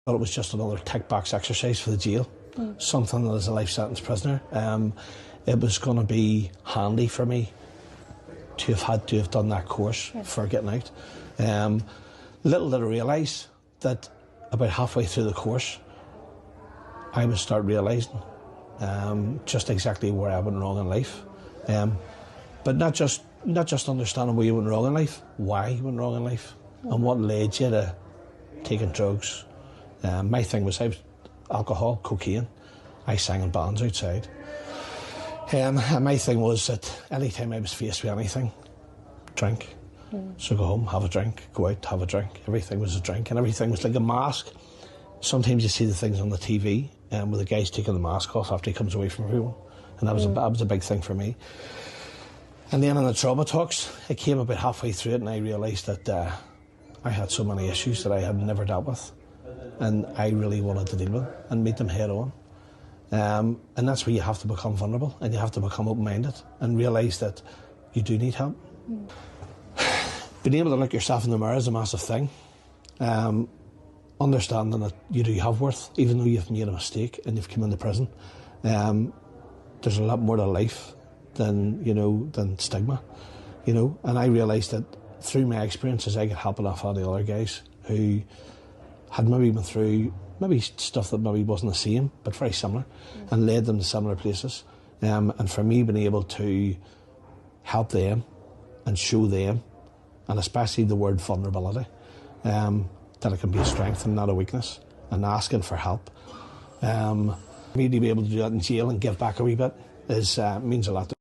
But it was just another tick box exercise for the jail, something that as a life sentence prisoner, it was going to be handy for me to have had to have done that course for getting out. Little did I realise that about halfway through the course, I would start realising just exactly where I went wrong in life. But not just understanding where you went wrong in life, why you went wrong in life, and what led you to taking drugs. My thing was alcohol, cocaine. I sang in bands outside. And my thing was that any time I was faced with anything, drink. So go home, have a drink, go out, have a drink. Everything was a drink, and everything was like a mask. Sometimes you see the things on the TV with the guys taking the mask off after he comes away from everyone. And that was a big thing for me. And then in the trauma talks, it came about halfway through it, and I realised that I had so many issues that I had never dealt with, and I really wanted to deal with them and meet them head on. And that's where you have to become vulnerable, and you have to become open-minded and realise that you do need help. Being able to look yourself in the mirror is a massive thing. Understanding that you do have worth, even though you've made a mistake and you've come into prison. There's a lot more to life than stigma, And I realised that through my experiences, I could help an awful lot of the other guys who had maybe been through stuff that maybe wasn't the same, but very similar, and led them to similar places. And for me, being able to help them and show them, and especially the word vulnerability, that it can be a strength and not a weakness, and asking for help. Me to be able to do that in jail and give back a wee bit means a lot to me.